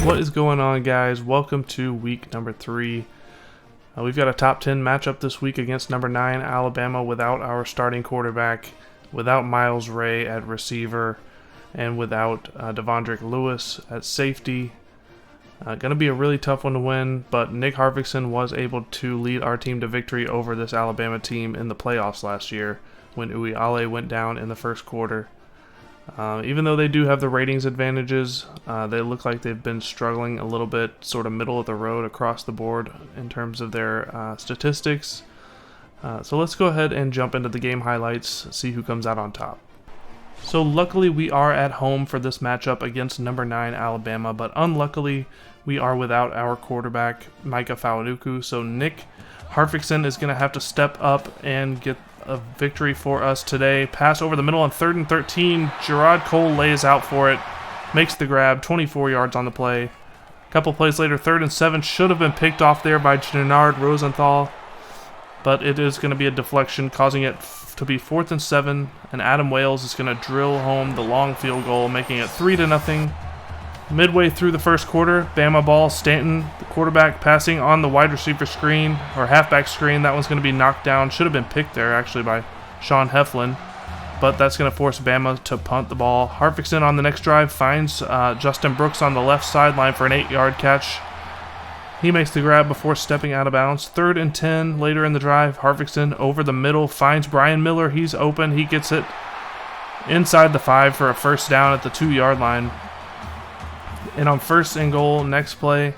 What is going on, guys? Welcome to week number 3. We've got a top 10 matchup this week against number 9 Alabama without our starting quarterback, without Miles Ray at receiver, and without Devondrick Lewis at safety. Going to be a really tough one to win, but Nick Harvickson was able to lead our team to victory over this Alabama team in the playoffs last year when Uiale went down in the first quarter. Even though they do have the ratings advantages, they look like they've been struggling a little bit, sort of middle of the road across the board in terms of their statistics. So let's go ahead and jump into the game highlights, see who comes out on top. So luckily we are at home for this matchup against number 9 Alabama, but unluckily we are without our quarterback, Micah Fawanuku. So Nick Harvickson is going to have to step up and get a victory for us today. Pass over the middle on 3rd and 13. Gerard Cole lays out for it, makes the grab, 24 yards on the play. A couple plays later, 3rd and 7 should have been picked off there by Gennard Rosenthal, but it is going to be a deflection, causing it to be 4th and 7, and Adam Wales is going to drill home the long field goal, making it 3-0. Midway through the first quarter, Bama ball, Stanton, the quarterback, passing on the wide receiver screen, or halfback screen. That one's going to be knocked down. Should have been picked there, actually, by Sean Heflin. But that's going to force Bama to punt the ball. Harvickson on the next drive finds Justin Brooks on the left sideline for an 8-yard catch. He makes the grab before stepping out of bounds. 3rd and 10 later in the drive. Harvickson over the middle finds Brian Miller. He's open. He gets it inside the 5 for a first down at the 2-yard line. And on 1st and goal, next play,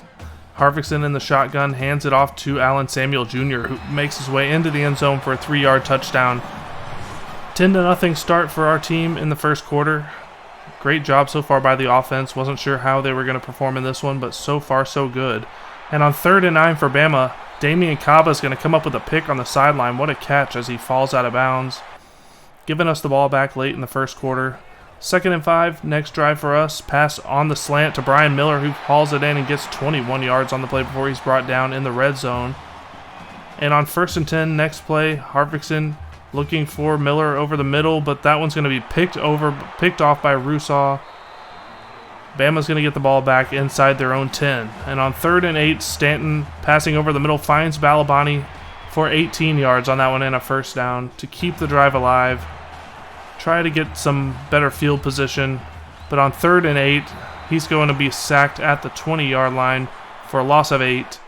Harvickson in the shotgun hands it off to Allen Samuel Jr., who makes his way into the end zone for a 3-yard touchdown. 10-0 start for our team in the first quarter. Great job so far by the offense. Wasn't sure how they were going to perform in this one, but so far so good. And on 3rd and 9 for Bama, Damian Kaba is going to come up with a pick on the sideline. What a catch as he falls out of bounds, giving us the ball back late in the first quarter. 2nd and 5, next drive for us. Pass on the slant to Brian Miller, who hauls it in and gets 21 yards on the play before he's brought down in the red zone. And on 1st and 10, next play, Harvickson looking for Miller over the middle, but that one's going to be picked off by Rousseau. Bama's going to get the ball back inside their own 10. And on 3rd and 8, Stanton passing over the middle finds Balabani for 18 yards on that one and a first down to keep the drive alive. Try to get some better field position, but on 3rd and 8, he's going to be sacked at the 20-yard line for a loss of 8.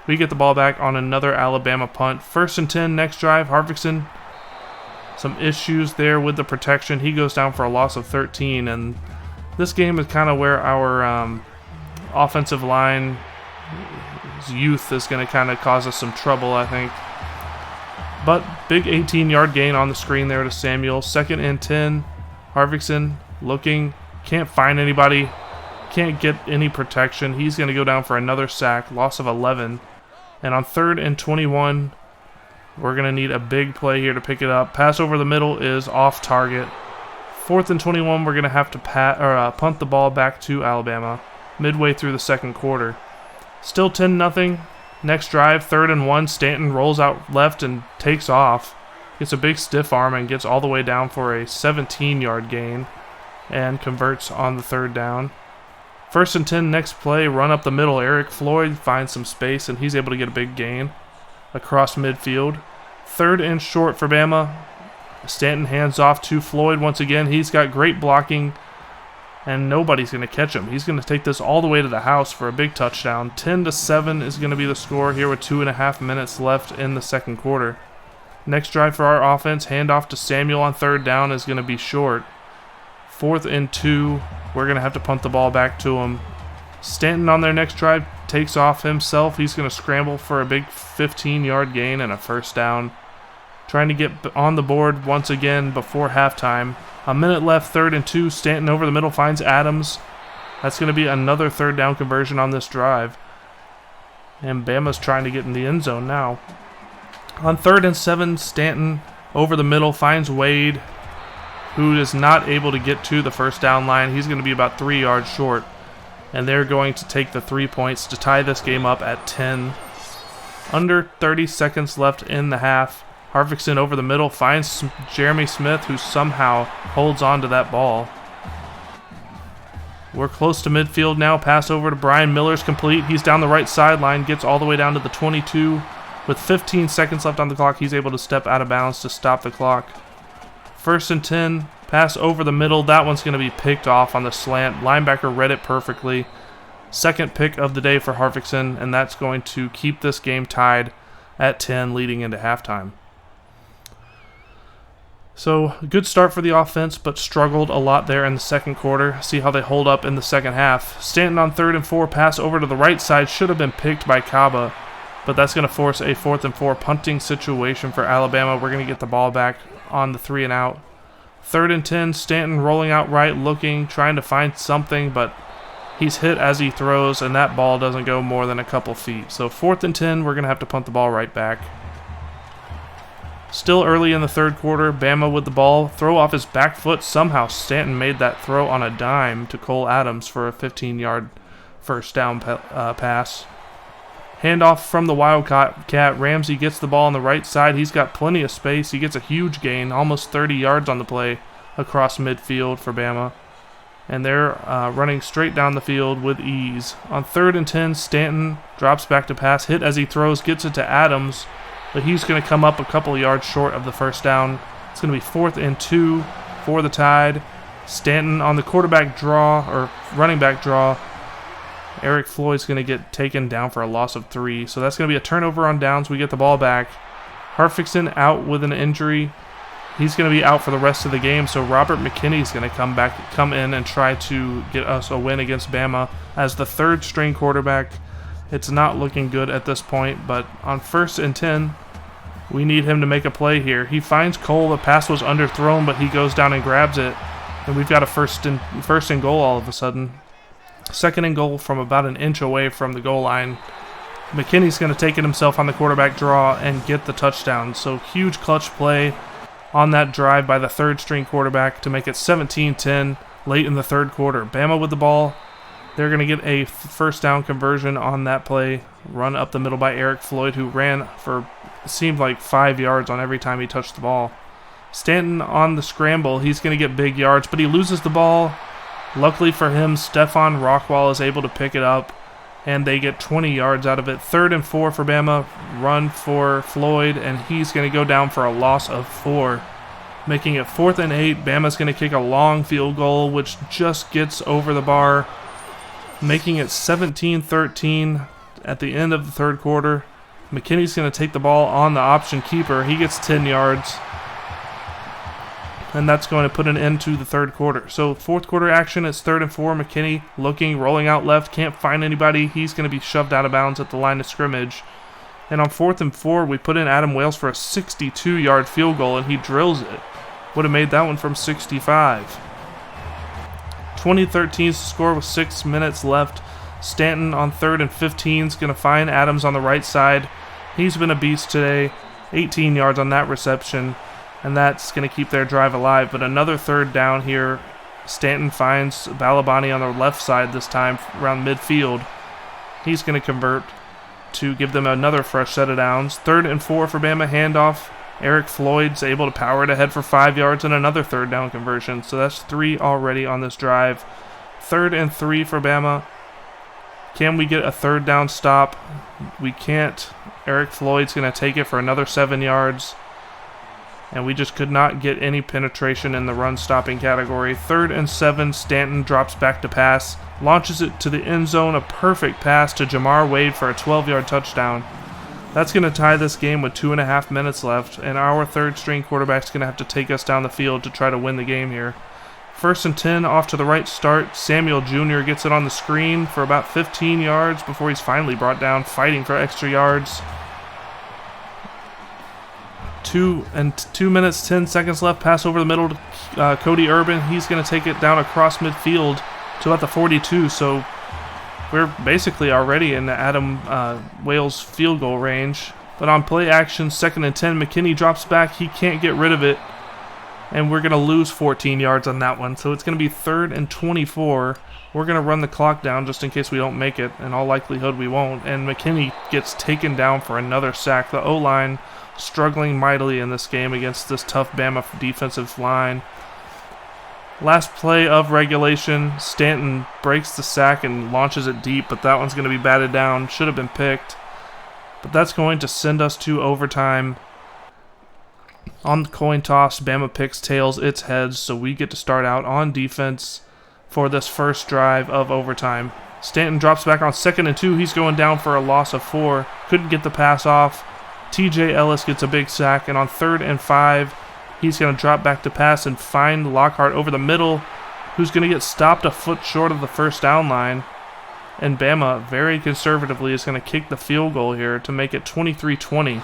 We get the ball back on another Alabama punt. 1st and 10, next drive, Harvickson. Some issues there with the protection. He goes down for a loss of 13, and this game is kind of where our offensive line youth is going to kind of cause us some trouble, I think. But big 18-yard gain on the screen there to Samuel. 2nd and 10. Harvickson looking. Can't find anybody. Can't get any protection. He's going to go down for another sack. Loss of 11. And on 3rd and 21, we're going to need a big play here to pick it up. Pass over the middle is off target. 4th and 21, we're going to have to punt the ball back to Alabama midway through the second quarter. Still 10-0. Next drive, 3rd and 1, Stanton rolls out left and takes off. Gets a big stiff arm and gets all the way down for a 17-yard gain and converts on the 3rd down. 1st and 10, next play, run up the middle. Eric Floyd finds some space and he's able to get a big gain across midfield. 3rd and short for Bama. Stanton hands off to Floyd once again. He's got great blocking, and nobody's going to catch him. He's going to take this all the way to the house for a big touchdown. 10-7 is going to be the score here with 2.5 minutes left in the second quarter. Next drive for our offense, handoff to Samuel on 3rd down is going to be short. 4th and 2, we're going to have to punt the ball back to him. Stanton on their next drive takes off himself. He's going to scramble for a big 15-yard gain and a first down. Trying to get on the board once again before halftime. A minute left, 3rd and 2. Stanton over the middle finds Adams. That's going to be another 3rd down conversion on this drive. And Bama's trying to get in the end zone now. On 3rd and 7, Stanton over the middle finds Wade, who is not able to get to the first down line. He's going to be about 3 yards short. And they're going to take the 3 points to tie this game up at 10. Under 30 seconds left in the half. Harvickson over the middle finds Jeremy Smith, who somehow holds on to that ball. We're close to midfield now. Pass over to Brian Miller's complete. He's down the right sideline, gets all the way down to the 22. With 15 seconds left on the clock, he's able to step out of bounds to stop the clock. 1st and 10, pass over the middle. That one's going to be picked off on the slant. Linebacker read it perfectly. Second pick of the day for Harvickson, and that's going to keep this game tied at 10 leading into halftime. So, good start for the offense, but struggled a lot there in the second quarter. See how they hold up in the second half. Stanton on 3rd and 4, pass over to the right side. Should have been picked by Kaba, but that's going to force a 4th and 4 punting situation for Alabama. We're going to get the ball back on the 3 and out. 3rd and 10, Stanton rolling out right, looking, trying to find something, but he's hit as he throws, and that ball doesn't go more than a couple feet. So 4th and 10, we're going to have to punt the ball right back. Still early in the third quarter, Bama with the ball. Throw off his back foot. Somehow Stanton made that throw on a dime to Cole Adams for a 15-yard first down pass. Handoff from the Wildcat. Ramsey gets the ball on the right side. He's got plenty of space. He gets a huge gain, almost 30 yards on the play across midfield for Bama. And they're running straight down the field with ease. On 3rd and 10, Stanton drops back to pass. Hit as he throws, gets it to Adams, but he's going to come up a couple of yards short of the first down. It's going to be 4th and 2 for the Tide. Stanton on the quarterback draw, or running back draw. Eric Floyd's going to get taken down for a loss of 3. So that's going to be a turnover on downs. We get the ball back. Harvickson out with an injury. He's going to be out for the rest of the game, so Robert McKinney's going to come in and try to get us a win against Bama as the 3rd-string quarterback. It's not looking good at this point, but on 1st and 10, we need him to make a play here. He finds Cole. The pass was underthrown, but he goes down and grabs it, and we've got a first and goal all of a sudden. 2nd and goal from about an inch away from the goal line. McKinney's going to take it himself on the quarterback draw and get the touchdown. So huge clutch play on that drive by the 3rd-string quarterback to make it 17-10 late in the third quarter. Bama with the ball. They're going to get a first down conversion on that play. Run up the middle by Eric Floyd, who ran for, it seemed like 5 yards on every time he touched the ball. Stanton on the scramble. He's going to get big yards, but he loses the ball. Luckily for him, Stefan Rockwall is able to pick it up, and they get 20 yards out of it. 3rd and 4 for Bama. Run for Floyd, and he's going to go down for a loss of 4. Making it 4th and 8. Bama's going to kick a long field goal, which just gets over the bar, making it 17-13 at the end of the third quarter. McKinney's going to take the ball on the option keeper. He gets 10 yards, and that's going to put an end to the third quarter. So fourth quarter action, it's 3rd and 4. McKinney looking, rolling out left, can't find anybody. He's going to be shoved out of bounds at the line of scrimmage. And on 4th and 4, we put in Adam Wales for a 62-yard field goal, and he drills it. Would have made that one from 65. 2013 score with 6 minutes left. Stanton on 3rd and 15 is going to find Adams on the right side. He's been a beast today. 18 yards on that reception, and that's going to keep their drive alive. But another 3rd down here. Stanton finds Balabani on the left side this time around midfield. He's going to convert to give them another fresh set of downs. 3rd and 4 for Bama, handoff. Eric Floyd's able to power it ahead for 5 yards and another 3rd down conversion. So that's 3 already on this drive. 3rd and 3 for Bama. Can we get a 3rd down stop? We can't. Eric Floyd's going to take it for another 7 yards. And we just could not get any penetration in the run-stopping category. 3rd and 7, Stanton drops back to pass. Launches it to the end zone. A perfect pass to Jamar Wade for a 12-yard touchdown. That's going to tie this game with 2.5 minutes left, and our 3rd-string quarterback's going to have to take us down the field to try to win the game here. 1st and 10, off to the right start. Samuel Jr. gets it on the screen for about 15 yards before he's finally brought down, fighting for extra yards. 2 minutes, 10 seconds left. Pass over the middle to Cody Urban. He's going to take it down across midfield to about the 42, so we're basically already in the Adam Wales field goal range. But on play action, 2nd and 10, McKinney drops back. He can't get rid of it. And we're going to lose 14 yards on that one. So it's going to be 3rd and 24. We're going to run the clock down just in case we don't make it. In all likelihood, we won't. And McKinney gets taken down for another sack. The O-line struggling mightily in this game against this tough Bama defensive line. Last play of regulation. Stanton breaks the sack and launches it deep, but that one's going to be batted down. Should have been picked. But that's going to send us to overtime. On the coin toss, Bama picks tails, it's heads, so we get to start out on defense for this first drive of overtime. Stanton drops back on 2nd and 2. He's going down for a loss of 4. Couldn't get the pass off. TJ Ellis gets a big sack, and on 3rd and 5, he's going to drop back to pass and find Lockhart over the middle, who's going to get stopped a foot short of the first down line. And Bama, very conservatively, is going to kick the field goal here to make it 23-20.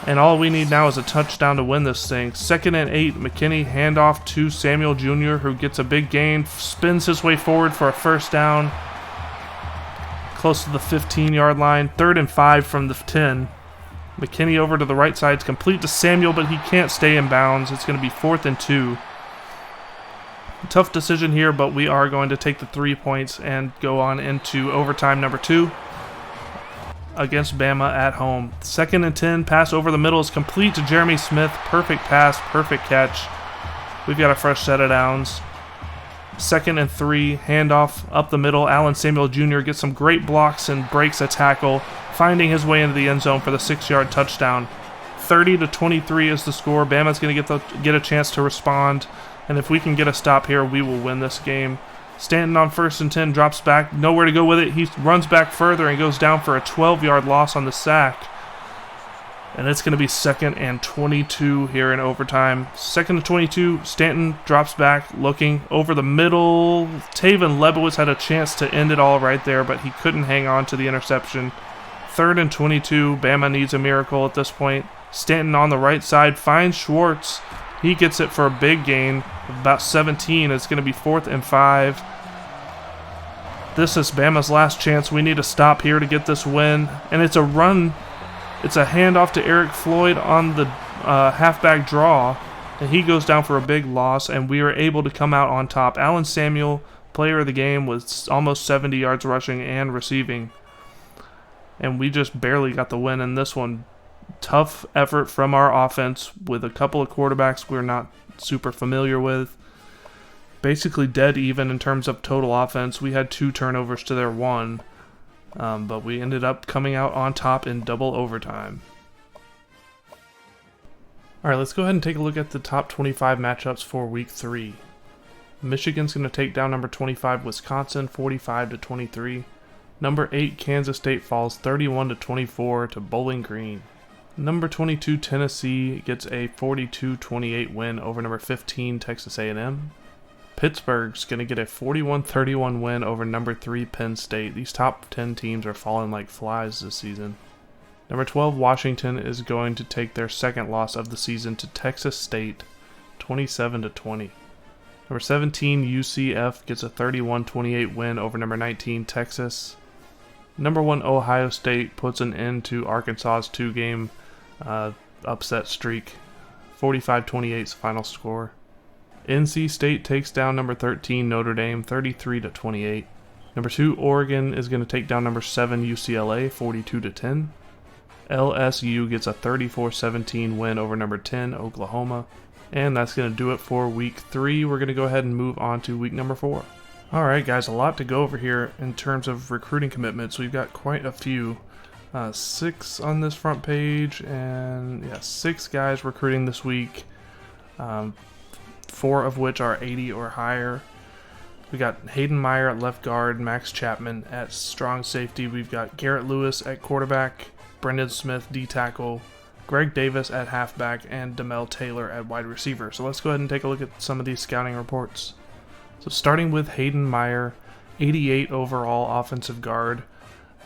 And all we need now is a touchdown to win this thing. 2nd and 8, McKinney handoff to Samuel Jr., who gets a big gain, spins his way forward for a first down, close to the 15-yard line. 3rd and 5 from the 10. McKinney over to the right side. It's complete to Samuel, but he can't stay in bounds. It's going to be 4th and 2. Tough decision here, but we are going to take the 3 points and go on into overtime number 2 against Bama at home. 2nd and 10, pass over the middle is complete to Jeremy Smith. Perfect pass, perfect catch. We've got a fresh set of downs. 2nd and 3, handoff up the middle. Allen Samuel Jr. gets some great blocks and breaks a tackle, finding his way into the end zone for the 6-yard touchdown. 30-23 is the score. Bama's going to get a chance to respond, and if we can get a stop here, we will win this game. Stanton on 1st and 10 drops back, nowhere to go with it. He runs back further and goes down for a 12-yard loss on the sack. And it's going to be 2nd and 22 here in overtime. 2nd and 22, Stanton drops back, looking over the middle. Taven Lebowitz had a chance to end it all right there, but he couldn't hang on to the interception. 3rd and 22, Bama needs a miracle at this point. Stanton on the right side finds Schwartz. He gets it for a big gain of about 17. It's going to be 4th and 5. This is Bama's last chance. We need to stop here to get this win. And it's a run. It's a handoff to Eric Floyd on the halfback draw. And he goes down for a big loss. And we are able to come out on top. Allen Samuel, player of the game, with almost 70 yards rushing and receiving. And we just barely got the win in this one. Tough effort from our offense with a couple of quarterbacks we're not super familiar with. Basically dead even in terms of total offense. We had 2 turnovers to their 1, but we ended up coming out on top in double overtime. Alright, let's go ahead and take a look at the top 25 matchups for week 3. Michigan's going to take down number 25 Wisconsin 45-23. Number 8 Kansas State falls 31-24 to Bowling Green. Number 22 Tennessee gets a 42-28 win over number 15 Texas A&M. Pittsburgh's going to get a 41-31 win over number 3 Penn State. These top 10 teams are falling like flies this season. Number 12 Washington is going to take their second loss of the season to Texas State 27-20. Number 17 UCF gets a 31-28 win over number 19 Texas. Number 1 Ohio State puts an end to Arkansas's 2-game upset streak. 45-28 is the final score. NC State takes down number 13 Notre Dame 33-28. Number 2 Oregon is going to take down number 7 UCLA 42-10. LSU gets a 34-17 win over number 10 Oklahoma. And that's going to do it for week 3. We're going to go ahead and move on to week number 4. Alright guys, a lot to go over here in terms of recruiting commitments. We've got quite a few. 6 on this front page, and 6 guys recruiting this week. 4 of which are 80 or higher. We got Hayden Meyer at left guard, Max Chapman at strong safety. We've got Garrett Lewis at quarterback, Brendan Smith D tackle, Greg Davis at halfback, and Demel Taylor at wide receiver. So let's go ahead and take a look at some of these scouting reports. So starting with Hayden Meyer, 88 overall offensive guard.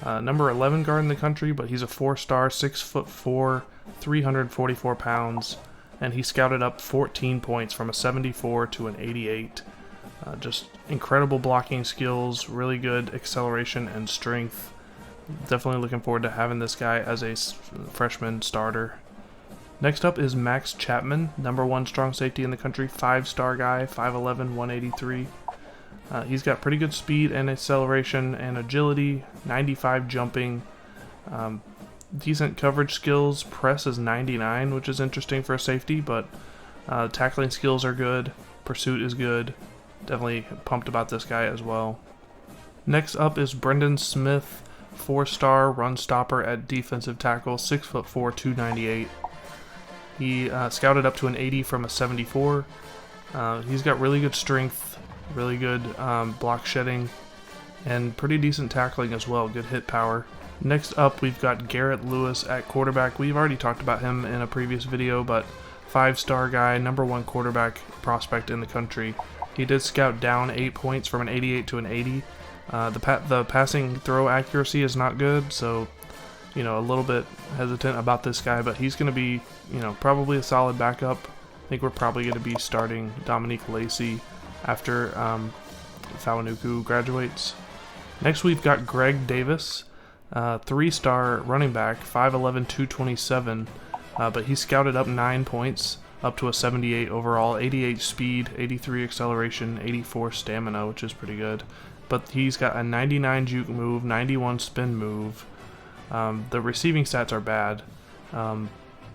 Number 11 guard in the country, but he's a 4-star, 6'4", 344 pounds, and he scouted up 14 points from a 74 to an 88. Just incredible blocking skills, really good acceleration and strength. Definitely looking forward to having this guy as a freshman starter. Next up is Max Chapman, number 1 strong safety in the country, 5-star guy, 5'11", 183. He's got pretty good speed and acceleration and agility, 95 jumping, decent coverage skills. Press is 99, which is interesting for a safety, but tackling skills are good. Pursuit is good. Definitely pumped about this guy as well. Next up is Brendan Smith, 4-star run stopper at defensive tackle, 6'4", 298. He scouted up to an 80 from a 74. He's got really good strength, really good block shedding, and pretty decent tackling as well, good hit power. Next up, we've got Garrett Lewis at quarterback. We've already talked about him in a previous video, but 5-star guy, #1 quarterback prospect in the country. He did scout down 8 points from an 88 to an 80. The passing throw accuracy is not good, so a little bit hesitant about this guy, but he's going to be probably a solid backup. I think we're probably going to be starting Dominique Lacey after Fawanuku graduates. Next, we've got Greg Davis, 3-star running back, 5'11", 227, but he scouted up 9 points, up to a 78 overall, 88 speed, 83 acceleration, 84 stamina, which is pretty good. But he's got a 99 juke move, 91 spin move. The receiving stats are bad,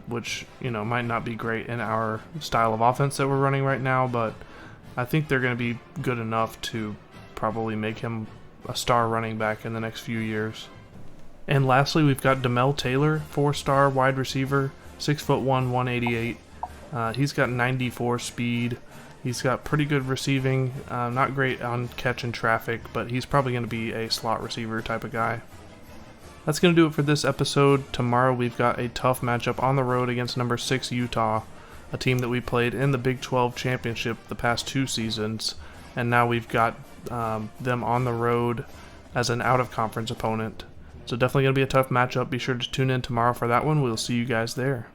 which might not be great in our style of offense that we're running right now, but I think they're going to be good enough to probably make him a star running back in the next few years. And lastly, we've got Demel Taylor, 4-star wide receiver, 6'1", 188. He's got 94 speed. He's got pretty good receiving, not great on catch and traffic, but he's probably going to be a slot receiver type of guy. That's going to do it for this episode. Tomorrow we've got a tough matchup on the road against number 6 Utah, a team that we played in the Big 12 championship the past 2 seasons, and now we've got them on the road as an out-of-conference opponent. So definitely going to be a tough matchup. Be sure to tune in tomorrow for that one. We'll see you guys there.